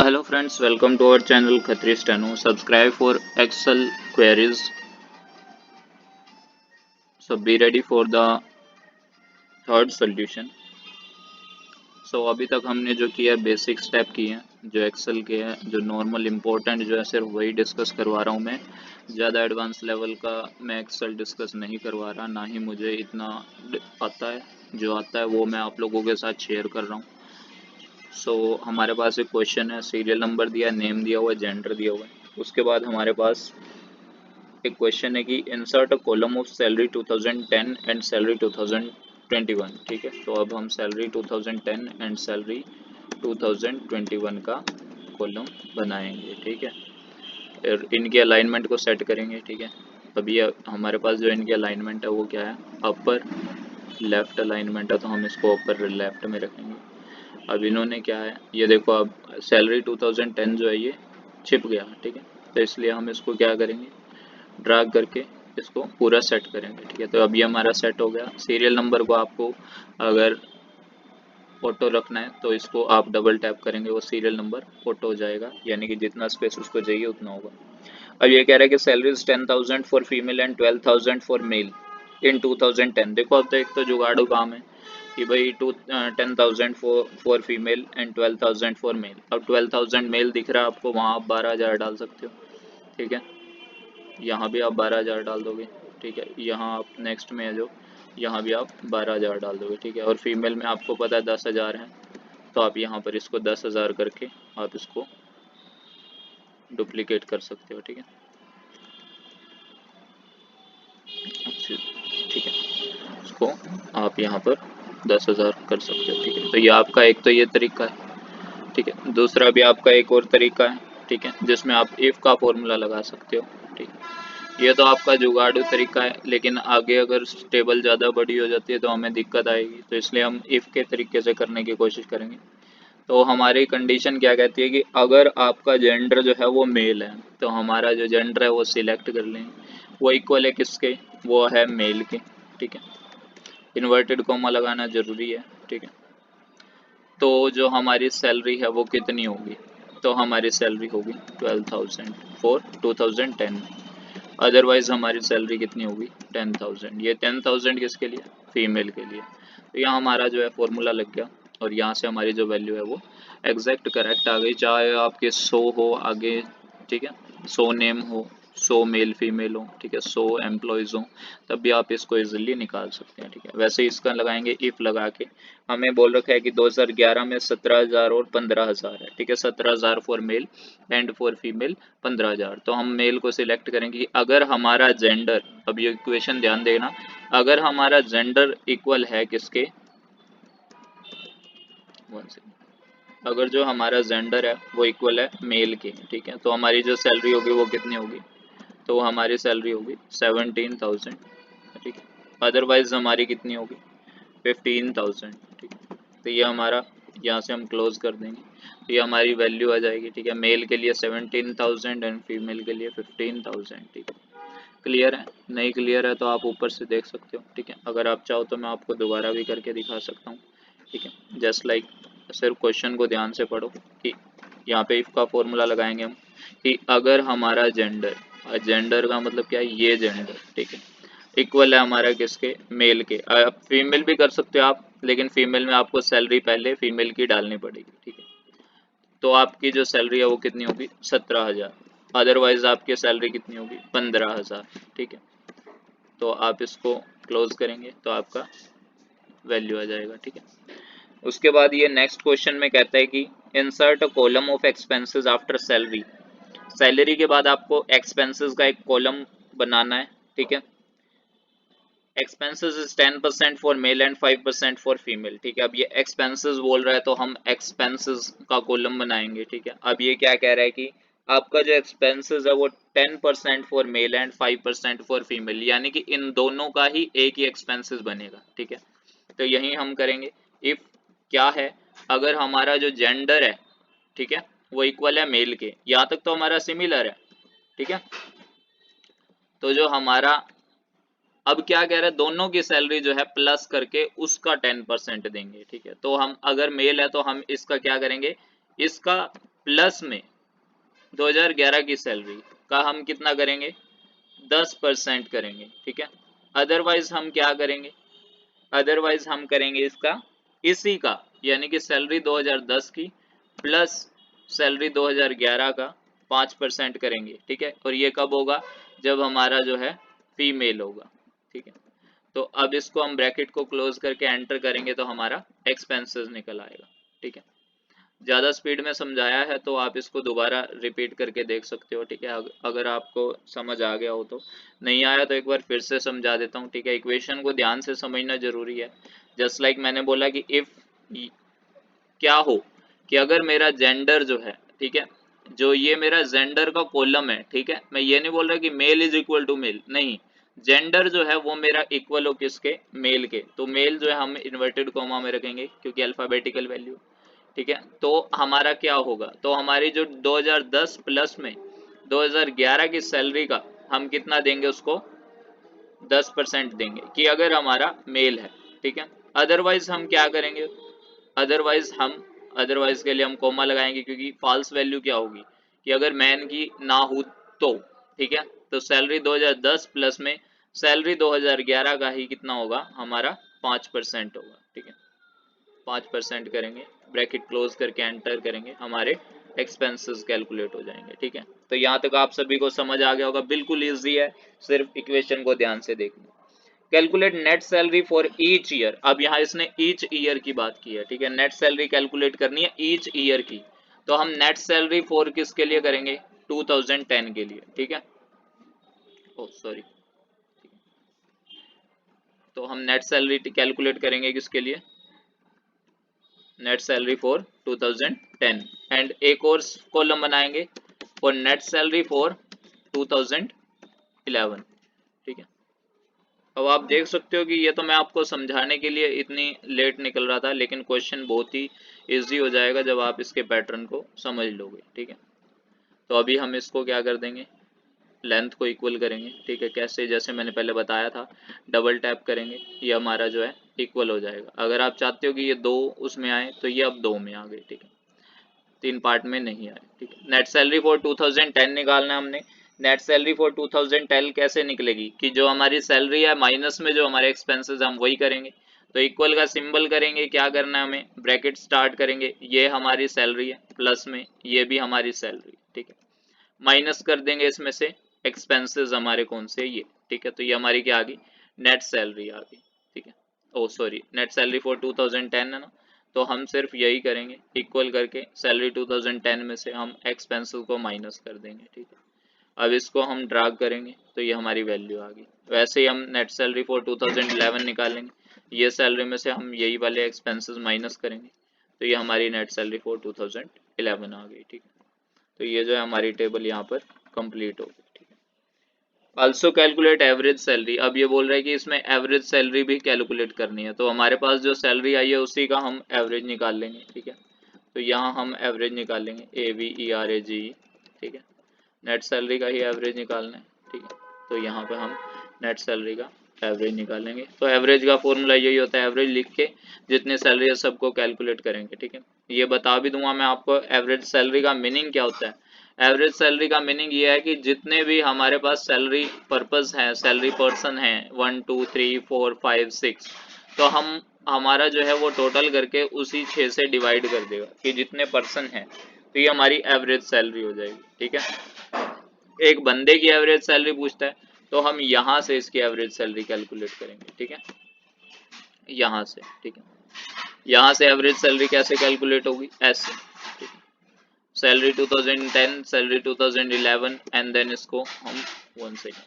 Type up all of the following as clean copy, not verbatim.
Hello friends, welcome to our channel Khatri Steno. Subscribe for Excel queries. So be ready for the third solution. So अभी तक हमने जो किया basic step किए हैं जो एक्सेल के हैं, जो नॉर्मल इम्पोर्टेंट जो है सिर्फ वही डिस्कस करवा रहा हूँ मैं। ज़्यादा एडवांस लेवल का मैं एक्सेल डिस्कस नहीं करवा रहा, ना ही मुझे इतना आता है। जो आता है वो मैं आप लोगों के साथ शेयर कर रहा हूँ। सो हमारे पास एक क्वेश्चन है, सीरियल नंबर दिया है, नेम दिया हुआ है, जेंडर दिया हुआ है। उसके बाद हमारे पास एक क्वेश्चन है कि insert a column of salary 2010 and salary 2021। ठीक है, तो अब हम सैलरी 2010 एंड सैलरी 2021 का कॉलम बनाएंगे। ठीक है, और इनके अलाइनमेंट को सेट करेंगे। ठीक है, अभी हमारे पास जो इनके अलाइनमेंट है वो क्या है, अपर लेफ्ट अलाइनमेंट है, तो हम इसको अपर लेफ्ट में रखेंगे। अब इन्होंने क्या है, ये देखो, अब सैलरी 2010 जो है ये छिप गया। ठीक है, तो इसलिए हम इसको क्या करेंगे, ड्रैग करके इसको पूरा सेट करेंगे। ठीक है, तो अभी हमारा सेट हो गया। सीरियल नंबर को आपको अगर ऑटो रखना है तो इसको आप डबल टैप करेंगे, वो सीरियल नंबर ऑटो हो जाएगा, यानी कि जितना स्पेस उसको चाहिए उतना होगा। अब ये कह रहा है कि salaries 10,000 for female and 12,000 for male in 2010। देखो, अब तो एक तो जुगाड़ू काम है कि भाई 10,000 for female and 12,000 for mail. अब 12,000 मेल दिख रहा है आपको, वहाँ आप 12,000 डाल सकते हो। ठीक है, यहाँ भी आप 12,000 डाल दोगे। ठीक है, यहाँ आप नेक्स्ट में है जो, यहाँ भी आप 12,000 डाल दोगे। ठीक है, और फीमेल में आपको पता है 10,000 है, तो आप यहाँ पर इसको 10,000 करके आप इसको डुप्लीकेट कर सकते हो। ठीक है, अच्छा, ठीक है, इसको आप यहाँ पर 10,000 कर सकते हो। ठीक है, तो ये आपका एक तो ये तरीका है। ठीक है, दूसरा भी आपका एक और तरीका है। ठीक है, जिसमें आप इफ़ का फॉर्मूला लगा सकते हो। ठीक है, ये तो आपका जुगाड़ू तरीका है, लेकिन आगे अगर टेबल ज़्यादा बड़ी हो जाती है तो हमें दिक्कत आएगी, तो इसलिए हम इफ़ के तरीके से करने की कोशिश करेंगे। तो हमारी कंडीशन क्या कहती है कि अगर आपका जेंडर जो है वो मेल है, तो हमारा जो जेंडर है वो सिलेक्ट कर लें, वो इक्वल है किसके, वो है मेल के। ठीक है, इन्वर्टेड कॉमा लगाना ज़रूरी है। ठीक है, तो जो हमारी सैलरी है वो कितनी होगी, तो हमारी सैलरी होगी 12,000 फॉर 2010। अदरवाइज हमारी सैलरी कितनी होगी, 10,000। ये 10,000 किसके लिए, फीमेल के लिए। तो यहाँ हमारा जो है फॉर्मूला लग गया, और यहाँ से हमारी जो वैल्यू है वो एग्जैक्ट करेक्ट आ गई। चाहे आपके 100 हो आगे, ठीक है, 100 नेम हो, 100 मेल फीमेल हो, ठीक है, 100 एम्प्लॉयज़ हो, तब भी आप इसको इजीली निकाल सकते हैं। ठीक है, वैसे ही इसका लगाएंगे इफ़ लगा के। हमें बोल रखा है कि 2011 में 17,000 और 15,000 है। ठीक है, 17,000 for male and for female 15,000। तो हम मेल को सिलेक्ट करेंगे कि अगर हमारा जेंडर, अब ये इक्वेशन ध्यान देना, अगर हमारा जेंडर इक्वल है किसके, अगर जो हमारा जेंडर है वो इक्वल है मेल के, ठीक है, तो हमारी जो सैलरी होगी वो कितनी होगी, तो हमारी सैलरी होगी 17,000। ठीक है, अदरवाइज हमारी कितनी होगी, 15,000। ठीक है, तो ये हमारा, यहाँ से हम क्लोज कर देंगे, तो ये हमारी वैल्यू आ जाएगी। ठीक है, मेल के लिए 17,000 एंड फीमेल के लिए 15,000। ठीक है, क्लियर है? नहीं क्लियर है तो आप ऊपर से देख सकते हो। ठीक है, अगर आप चाहो तो मैं आपको दोबारा भी करके दिखा सकता हूँ। ठीक है, जस्ट लाइक, सिर्फ क्वेश्चन को ध्यान से पढ़ो कि यहाँ पे इफ का फॉर्मूला लगाएंगे हम कि अगर हमारा जेंडर, जेंडर का मतलब क्या है, ये जेंडर, ठीक है, इक्वल है हमारा किसके, मेल के। आप फीमेल भी कर सकते हो आप, लेकिन फीमेल में आपको सैलरी पहले फीमेल की डालनी पड़ेगी। ठीक है, तो आपकी जो सैलरी है वो कितनी होगी, 17,000। अदरवाइज आपकी सैलरी कितनी होगी, 15,000। ठीक है, तो आप इसको क्लोज करेंगे तो आपका वैल्यू आ जाएगा। ठीक है, उसके बाद ये नेक्स्ट क्वेश्चन में कहता है कि insert a column of expenses after salary. Salary के बाद आपको एक्सपेंसेस का एक कॉलम बनाना है। ठीक है, expenses is 10% for male and 5% for female. ठीक है, अब ये एक्सपेंसेस बोल रहा है तो हम एक्सपेंसेस का कॉलम बनाएंगे। ठीक है, अब ये क्या कह रहा है कि आपका जो एक्सपेंसेस है वो 10% for male and 5% for female, यानी कि इन दोनों का ही एक ही एक्सपेंसेस बनेगा। ठीक है, तो यही हम करेंगे। इफ क्या है, अगर हमारा जो जेंडर है, ठीक है, वो इक्वल है मेल के, यहाँ तक तो हमारा सिमिलर है। ठीक है, तो जो हमारा, अब क्या कह रहे हैं, दोनों की सैलरी जो है प्लस करके उसका 10% देंगे। ठीक है, तो हम अगर मेल है तो हम इसका क्या करेंगे, इसका प्लस में 2011 की सैलरी का हम कितना करेंगे, 10% करेंगे, ठीक है। अदरवाइज हम क्या करेंगे, अदरवाइज हम करेंगे इसका, इसी का यानी कि सैलरी 2010 की प्लस सैलरी 2011 का 5% करेंगे, ठीक है। और ये कब होगा, जब हमारा जो है फीमेल होगा, ठीक है। तो अब इसको हम ब्रैकेट को क्लोज करके एंटर करेंगे तो हमारा एक्सपेंसेस निकल आएगा, ठीक है। ज़्यादा स्पीड में समझाया है तो आप इसको दोबारा रिपीट करके देख सकते हो, ठीक है। अगर आपको समझ आ गया हो तो, नहीं आया तो एक बार फिर से समझा देता हूँ, ठीक है। इक्वेशन को ध्यान से समझना जरूरी है। जस्ट लाइक मैंने बोला कि इफ क्या हो कि अगर मेरा जेंडर जो है, ठीक है, जो ये मेरा जेंडर का कॉलम है, ठीक है, मैं ये नहीं बोल रहा कि male is equal to male, नहीं, जेंडर जो है वो मेरा इक्वल हो किसके, मेल के। तो मेल जो है हम इन्वर्टेड कॉमा में रखेंगे क्योंकि अल्फाबेटिकल वैल्यू, ठीक है। तो हमारा क्या होगा, तो हमारी जो 2010 प्लस में 2011 की सैलरी का हम कितना देंगे उसको, 10% देंगे कि अगर हमारा मेल है, ठीक है। अदरवाइज हम क्या करेंगे, अदरवाइज हम, अदरवाइज के लिए हम कोमा लगाएंगे क्योंकि फॉल्स वैल्यू क्या होगी कि अगर मैन की ना हो तो, ठीक है। तो सैलरी 2010 प्लस में सैलरी 2011 का ही कितना होगा हमारा, 5% होगा, ठीक है। 5% करेंगे, ब्रैकेट क्लोज करके एंटर करेंगे, हमारे एक्सपेंसेस कैलकुलेट हो जाएंगे, ठीक है। तो यहाँ तक आप सभी को समझ आ गया होगा, बिल्कुल इजी है, सिर्फ इक्वेशन को ध्यान से देखना। Calculate net salary for each year, अब यहाँ इसने ईच ईयर की बात की है, ठीक है। नेट सैलरी कैलकुलेट करनी है ईच ईयर की, तो हम नेट सैलरी फॉर किसके लिए करेंगे, 2010 के लिए, ठीक है। ओ सॉरी, तो हम नेट सैलरी कैलकुलेट करेंगे किसके लिए, नेट सैलरी फॉर 2010, एंड एक और कॉलम बनाएंगे फॉर नेट सैलरी फॉर 2011, ठीक है। अब आप देख सकते हो कि ये तो मैं आपको समझाने के लिए इतनी लेट निकल रहा था, लेकिन क्वेश्चन बहुत ही इजी हो जाएगा जब आप इसके पैटर्न को समझ लोगे, ठीक है। तो अभी हम इसको क्या कर देंगे, लेंथ को इक्वल करेंगे, ठीक है। कैसे, जैसे मैंने पहले बताया था, डबल टैप करेंगे, ये हमारा जो है इक्वल हो जाएगा। अगर आप चाहते हो कि ये दो उसमें आए तो ये अब दो में आ गए, ठीक है, 3 पार्ट में नहीं आए, ठीक है। नेट सैलरी फॉर 2010 निकालना है हमने। नेट सैलरी फॉर 2010 कैसे निकलेगी कि जो हमारी सैलरी है माइनस में जो हमारे एक्सपेंसेस हम वही करेंगे। तो इक्वल का सिंबल करेंगे, क्या करना है हमें, ब्रैकेट स्टार्ट करेंगे, ये हमारी सैलरी है, प्लस में ये भी हमारी सैलरी, ठीक है, माइनस कर देंगे इसमें से एक्सपेंसेस हमारे कौन से, ये, ठीक है। तो ये हमारी क्या आ गई, नेट सैलरी आ गई, ठीक है। ओ सॉरी, नेट सैलरी फॉर 2010 है ना, तो हम सिर्फ यही करेंगे, इक्वल करके सैलरी 2010 में से हम एक्सपेंसेस को माइनस कर देंगे, ठीक है। अब इसको हम ड्रैग करेंगे तो ये हमारी वैल्यू आ गई। वैसे ही हम नेट सैलरी फॉर 2011 निकालेंगे, ये सैलरी में से हम यही वाले एक्सपेंसेस माइनस करेंगे, तो ये हमारी नेट सैलरी फॉर 2011 आ गई, ठीक है। तो ये जो है हमारी टेबल यहाँ पर कंप्लीट हो गई, ठीक है। ऑल्सो कैलकुलेट एवरेज सैलरी, अब ये बोल रहा है कि इसमें एवरेज सैलरी भी कैलकुलेट करनी है, तो हमारे पास जो सैलरी आई है उसी का हम एवरेज निकाल लेंगे, ठीक है। तो यहाँ हम एवरेज निकालेंगे, AVERAGE, ठीक है। नेट सैलरी का ही एवरेज निकालना है, ठीक है। तो यहाँ पे हम नेट सैलरी का एवरेज निकालेंगे। तो एवरेज का फॉर्मूला यही होता है, एवरेज लिख के जितने सैलरी है सबको कैलकुलेट करेंगे, ठीक है। ये बता भी दूंगा मैं आपको एवरेज सैलरी का मीनिंग क्या होता है। एवरेज सैलरी का मीनिंग ये है कि जितने भी हमारे पास सैलरी पर्पस हैं, सैलरी पर्सन हैं, 1 2 3 4 5 6, तो हम हमारा जो है वो टोटल करके उसी 6 से डिवाइड कर देगा कि जितने पर्सन हैं, तो ये हमारी एवरेज सैलरी हो जाएगी, ठीक है। एक बंदे की एवरेज सैलरी पूछता है तो हम यहाँ से इसकी एवरेज सैलरी कैलकुलेट करेंगे, ठीक है, यहाँ से, ठीक है। यहाँ से एवरेज सैलरी कैसे कैलकुलेट होगी, ऐसे, ठीक है। सैलरी 2010, सैलरी 2011, एंड देन इसको हम 1 सेकेंड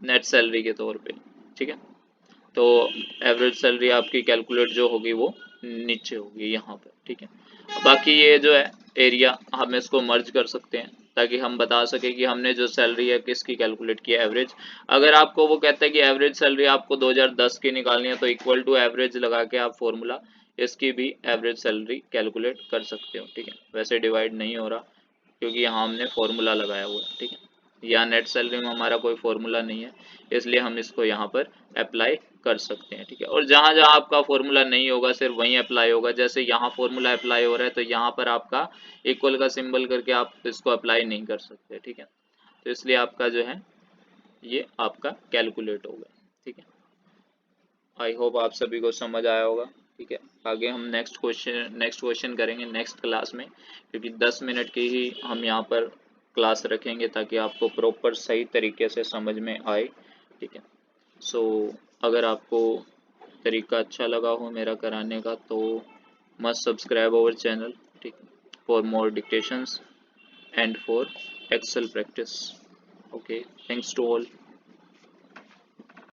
नेट सैलरी के तौर पे, ठीक है। तो एवरेज सैलरी आपकी कैलकुलेट जो होगी वो नीचे होगी यहाँ पर, ठीक है। बाकी ये जो है एरिया हम इसको मर्ज कर सकते हैं ताकि हम बता सके कि हमने जो सैलरी है किसकी कैलकुलेट की है, एवरेज। अगर आपको वो कहता है कि एवरेज सैलरी आपको 2010 की निकालनी है तो इक्वल टू एवरेज लगा के आप फॉर्मूला इसकी भी एवरेज सैलरी कैलकुलेट कर सकते हो, ठीक है। वैसे डिवाइड नहीं हो रहा क्योंकि यहाँ हमने फॉर्मूला लगाया हुआ है, ठीक है। या नेट सैलरी में हमारा कोई फॉर्मूला नहीं है, इसलिए हम इसको यहाँ पर अप्लाई कर सकते हैं, ठीक है। और जहाँ जहाँ आपका फॉर्मूला नहीं होगा सिर्फ वहीं अप्लाई होगा, जैसे यहाँ फॉर्मूला अप्लाई हो रहा है तो यहाँ पर आपका इक्वल का सिंबल करके आप इसको अप्लाई नहीं कर सकते, ठीक है। तो इसलिए आपका जो है ये आपका कैलकुलेट होगा, ठीक है। आई होप आप सभी को समझ आया होगा, ठीक है। आगे हम नेक्स्ट क्वेश्चन करेंगे नेक्स्ट क्लास में, क्योंकि 10 मिनट की ही हम यहाँ पर क्लास रखेंगे ताकि आपको प्रॉपर सही तरीके से समझ में आए, ठीक है। सो अगर आपको तरीका अच्छा लगा हो मेरा कराने का तो मस्ट सब्सक्राइब अवर चैनल, ठीक है, for more dictations and for excel practice. Okay, thanks to all.